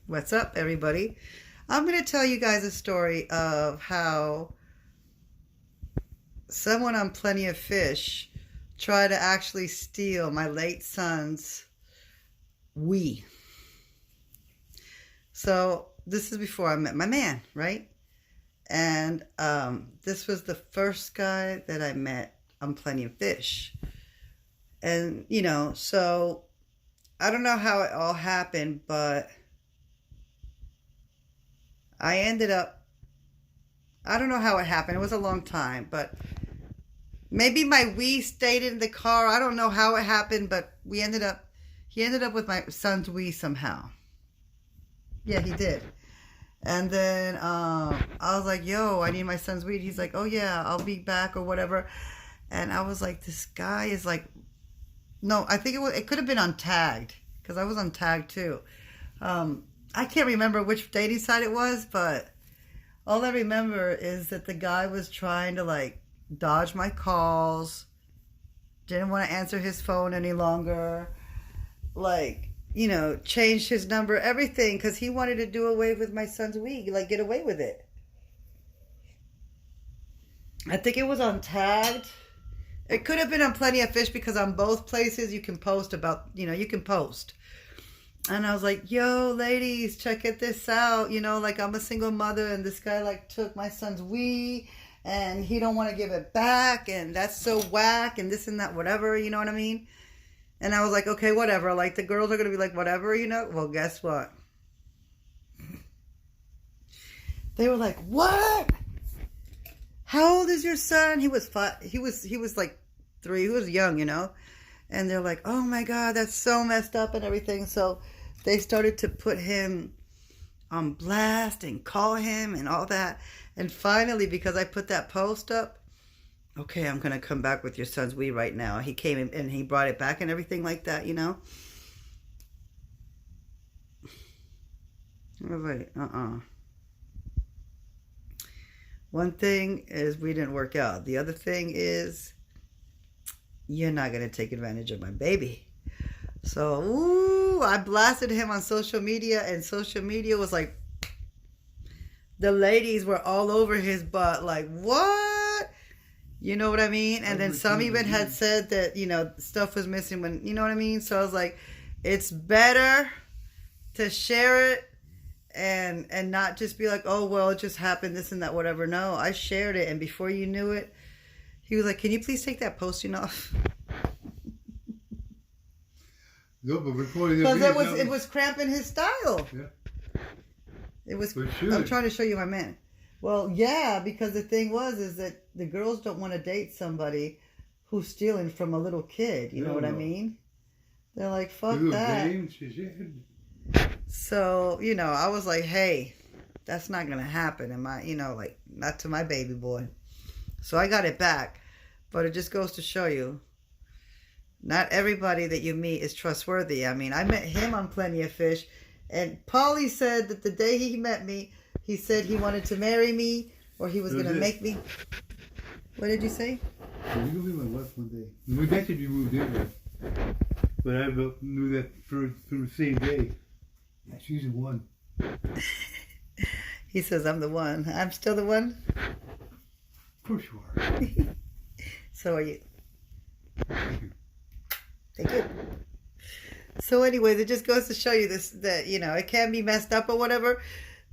What's up, everybody? I'm going to tell you guys a story of how someone on Plenty of Fish tried to actually steal my late son's Wii. So this is before I met my man, right? And this was the first guy that I met on Plenty of Fish. And, so I don't know how it all happened, but I ended up, I don't know how it happened. It was a long time, but maybe my Wii stayed in the car. I don't know how it happened, but he ended up with my son's Wii somehow. Yeah, he did. And then I was like, yo, I need my son's Wii. He's like, oh yeah, I'll be back or whatever. And I was like, this guy is like, no, I think it could have been untagged because I was untagged too. I can't remember which dating site it was, but all I remember is that the guy was trying to like dodge my calls, didn't want to answer his phone any longer, like, changed his number, everything, because he wanted to do away with my son's Wii, like get away with it. I think it was untagged. It could have been on Plenty of Fish because on both places you can post about, you can post. And I was like, yo, ladies, check this out. Like I'm a single mother and this guy like took my son's Wii and he don't want to give it back. And that's so whack and this and that, whatever, you know what I mean? And I was like, okay, whatever. Like the girls are going to be like, whatever, Well, guess what? They were like, what? How old is your son? He was 5. He was like 3. He was young, And they're like, oh my God, that's so messed up and everything. So they started to put him on blast and call him and all that. And finally, because I put that post up, okay, I'm going to come back with your son's Wii right now. He came in and he brought it back and everything like that, I was like, One thing is we didn't work out. The other thing is you're not going to take advantage of my baby. So, I blasted him on social media, and social media was like, the ladies were all over his butt, like, what? You know what I mean? And then some even had said that, stuff was missing when, you know what I mean? So I was like, it's better to share it and not just be like, oh, well, it just happened, this and that, whatever. No, I shared it, and before you knew it, he was like, can you please take that posting off? No, but recording because it was cramping his style. Yeah. It was. I'm trying to show you my man. Well, yeah, because the thing is that the girls don't want to date somebody who's stealing from a little kid. You know what I mean? They're like, fuck that. So, I was like, hey, that's not going to happen. And like, not to my baby boy. So I got it back. But it just goes to show you, not everybody that you meet is trustworthy. I mean, I met him on Plenty of Fish. And Paulie said that the day he met me, he said he wanted to marry me or he was going to make me. What did you say? You're going to be my wife one day. We mentioned you moved in there. But I knew that through the same day. Yeah, she's the one. He says, I'm the one. I'm still the one? Of course you are. So are you. Thank you. Thank you. So anyways, it just goes to show you that, it can be messed up or whatever.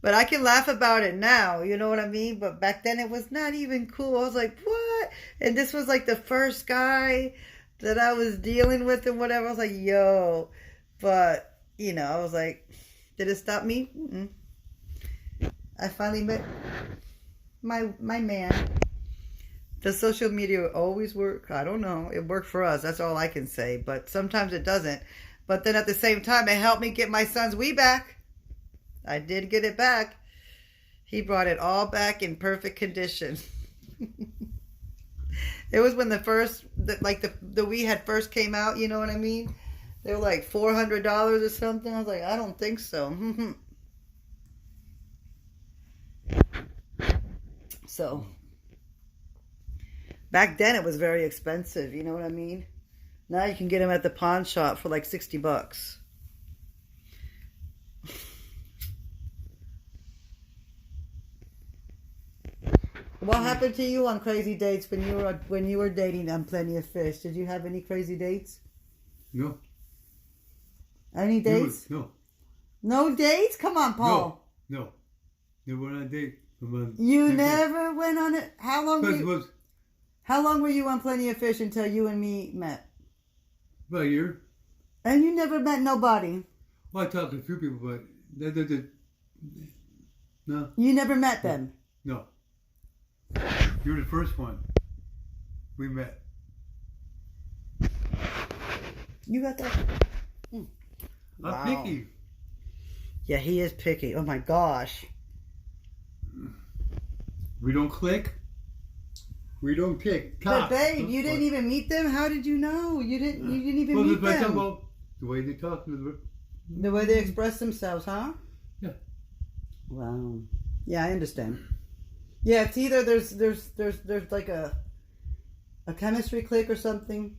But I can laugh about it now, you know what I mean? But back then it was not even cool. I was like, what? And this was like the first guy that I was dealing with and whatever. I was like, yo. But, I was like, did it stop me? Mm-mm. I finally met my man. Does social media always work? I don't know. It worked for us. That's all I can say. But sometimes it doesn't. But then at the same time, it helped me get my son's Wii back. I did get it back. He brought it all back in perfect condition. It was when the Wii had first came out, you know what I mean? They were like $400 or something. I was like, I don't think so. So, back then it was very expensive, you know what I mean? Now you can get them at the pawn shop for like $60. What happened to you on crazy dates when you were dating on Plenty of Fish? Did you have any crazy dates? No. Any dates? No. No dates? Come on, Paul. No. Never went on a date. You never went on it. How long were you on Plenty of Fish until you and me met? About a year. And you never met nobody. Well, I talked to a few people, but no. You never met them. No. You were the first one we met. You got that? I'm picky. Yeah, he is picky. Oh my gosh. We don't click. We don't kick. But babe, you didn't even meet them. How did you know? You didn't even meet them. About the way they talk. The way they express themselves, huh? Yeah. Wow. Yeah, I understand. Yeah, it's either there's like a chemistry click or something,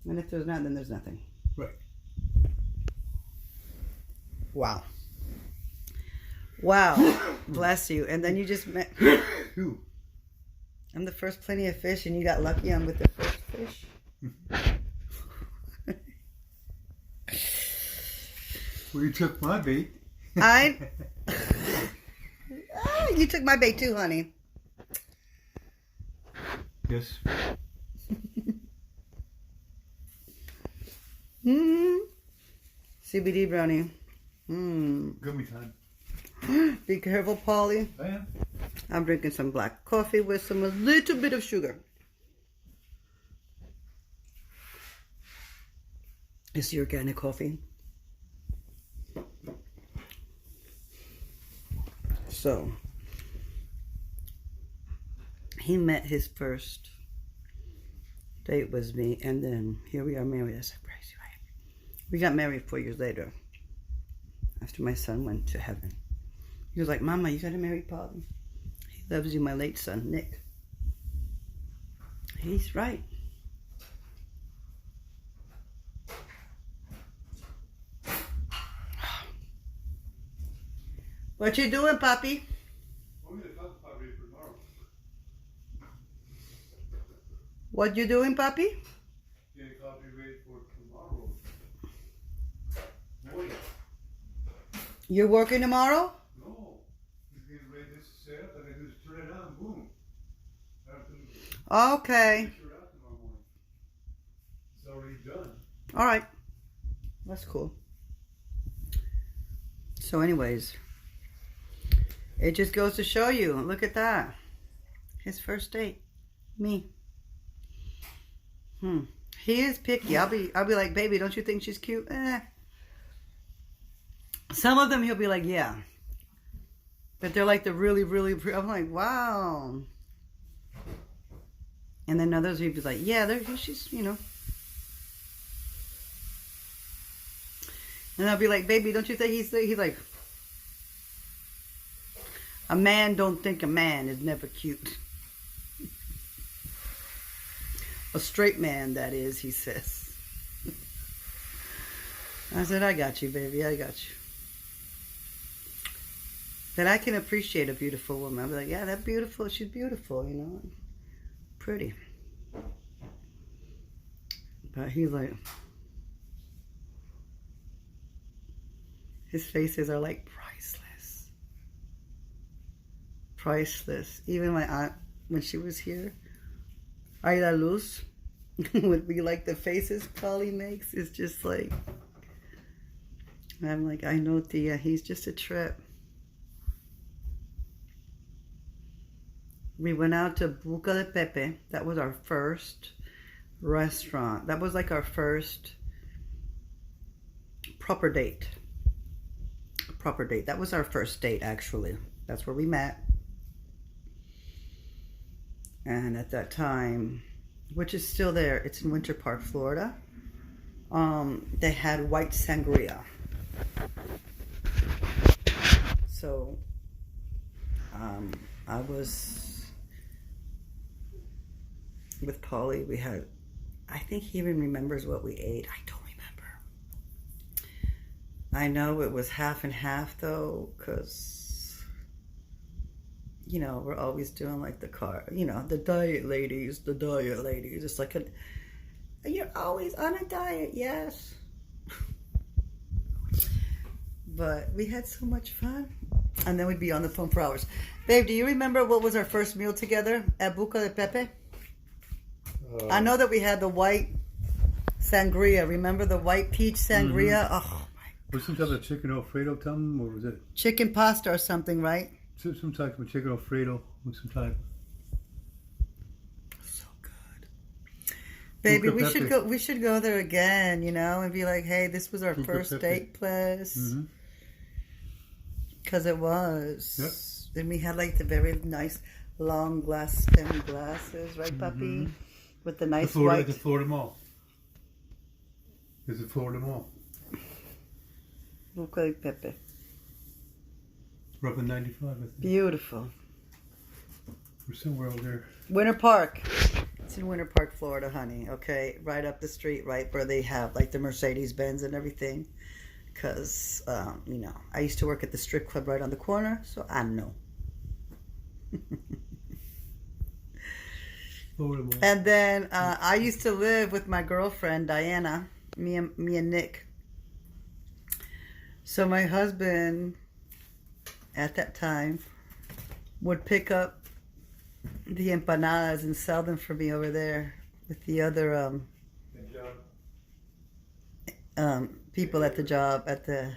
and if there's not, then there's nothing. Right. Wow. Wow. Bless you. And then you just met. Who? I'm the first Plenty of Fish, and you got lucky I'm with the first fish. Well, you took my bait. You took my bait too, honey. Yes. CBD brownie. Gummy time. Be careful, Polly. I am. I'm drinking some black coffee with a little bit of sugar. It's the organic coffee. So, he met his first date was me, and then here we are married. That's crazy, right? We got married 4 years later, after my son went to heaven. He was like, Mama, you gotta marry Polly. He loves you, my late son, Nick. He's right. What you doing, Papi? What you doing, Papi? Getting coffee ready for tomorrow. Morning. You're working tomorrow? No. He's getting ready to set up, and I just turn it on, boom. Okay. It's already done. All right. That's cool. So anyways, it just goes to show you. Look at that. His first date. Me. He is picky. I'll be like, baby, don't you think she's cute? Some of them he'll be like, yeah. But they're like the really, really, I'm like, wow. And then others he'd be like, yeah, she's, you know. And I'll be like, baby, don't you think he's like, a man don't think a man is never cute. A straight man, that is, he says. I said, I got you, baby, I got you. That I can appreciate a beautiful woman. I'll be like, yeah, that's beautiful, she's beautiful, you know. Pretty. But he's like, his faces are like priceless. Priceless. Even my aunt, when she was here, Aida Luz, would be like the faces Polly makes. It's just like, I'm like, I know, Tia, he's just a trip. We went out to Buca de Pepe. That was our first restaurant. That was like our first proper date. Proper date. That was our first date, actually. That's where we met. And at that time, which is still there, it's in Winter Park, Florida. They had white sangria. So, I was with Polly. We had, I think he even remembers what we ate. I don't remember. I know it was half and half though, because you know, we're always doing like the car, you know, the diet ladies, the diet ladies. It's like you're always on a diet, yes. But we had so much fun. And then we'd be on the phone for hours. Babe, do you remember what was our first meal together at Buca de Pepe? I know that we had the white sangria. Remember the white peach sangria? Mm-hmm. Oh, Was some type of chicken Alfredo, something, or was it chicken pasta or something, right? some type of chicken Alfredo with some type? So good, baby. Buca Pepe. We should go there again, you know, and be like, hey, this was our Buca first Pepe. date place, Mm-hmm. because it was. Yep. Then we had like the very nice long glass stem glasses, right, puppy? With the nice white. The Florida Mall. It's the Florida Mall. Buca de Pepe. We're up in 95, I think. Beautiful. We're somewhere over there. Winter Park. It's in Winter Park, Florida, honey. Okay, right up the street, right where they have like the Mercedes Benz and everything. Because, you know, I used to work at the strip club right on the corner, so I know. Florida Mall. And then I used to live with my girlfriend, Diana, me and Nick. So my husband, at that time, would pick up the empanadas and sell them for me over there with the other people at the job, at the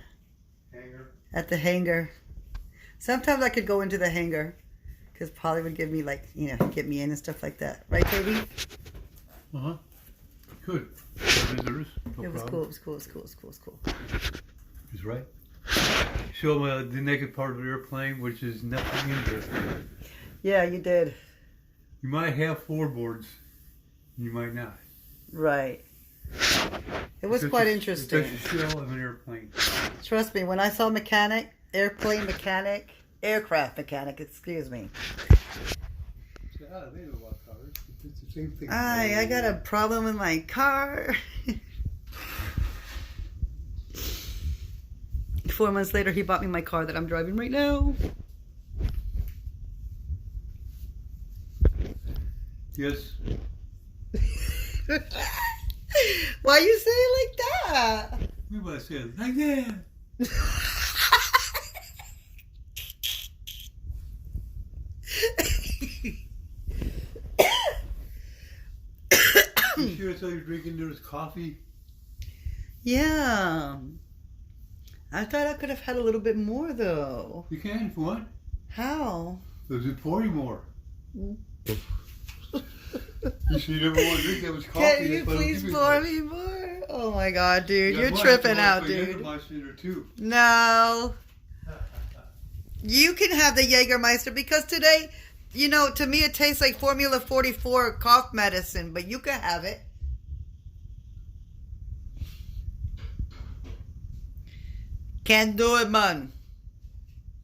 hangar. Sometimes I could go into the hangar because Polly would give me, like, you know, get me in and stuff like that. Right, baby? Uh-huh. Good. Visitors. No It was problem. cool. It was cool. It was cool. It was cool. It was cool. He's right. Show him the naked part of the airplane, which is nothing in there. Yeah, you did. You might have floorboards. You might not. Right. It was It's quite just- interesting. It's just a shell of an airplane. Trust me, when I saw aircraft mechanic, excuse me. They know about cars. It's the same thing. I got a problem with my car. 4 months later, he bought me my car that I'm driving right now. Yes. Why you say it like that? Maybe I said like that. You sure that's all you're drinking? There's coffee. Yeah. I thought I could have had a little bit more, though. You can if you want. How? Does it pour you more? You should never want to drink that much coffee. Can you That's why I don't please give you pour more. me more? Oh my god, dude. Yeah, You're well, tripping I out, feel like dude. Jägermeister in there too. No. You can have the Jägermeister because today, you know, to me it tastes like Formula 44 cough medicine, but you can have it. Can't do it, man.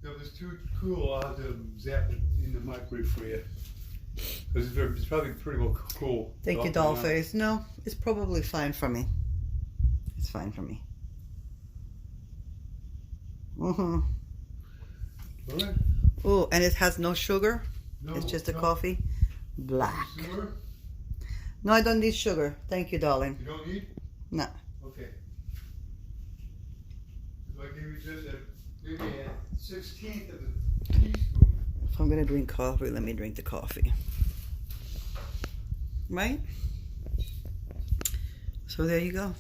If it's too cool, I'll have to zap it in the microwave for you. Because it's probably pretty well cool. Thank you, Dollface. No, it's probably fine for me. It's fine for me. Mm-hmm. All right. Oh, and it has no sugar? No, It's just a no. coffee? Black. Sugar? No, I don't need sugar. Thank you, darling. You don't need? No. Okay. If I give you just maybe a 16th of a teaspoon. If I'm gonna drink coffee, let me drink the coffee. Right? So there you go.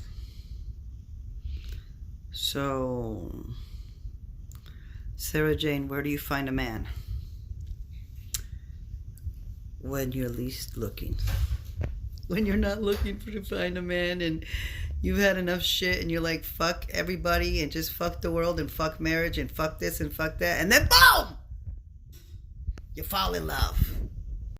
So, Sarah Jane, where do you find a man? When you're least looking. When you're not looking to find a man and you've had enough shit and you're like, fuck everybody and just fuck the world and fuck marriage and fuck this and fuck that. And then boom! You fall in love.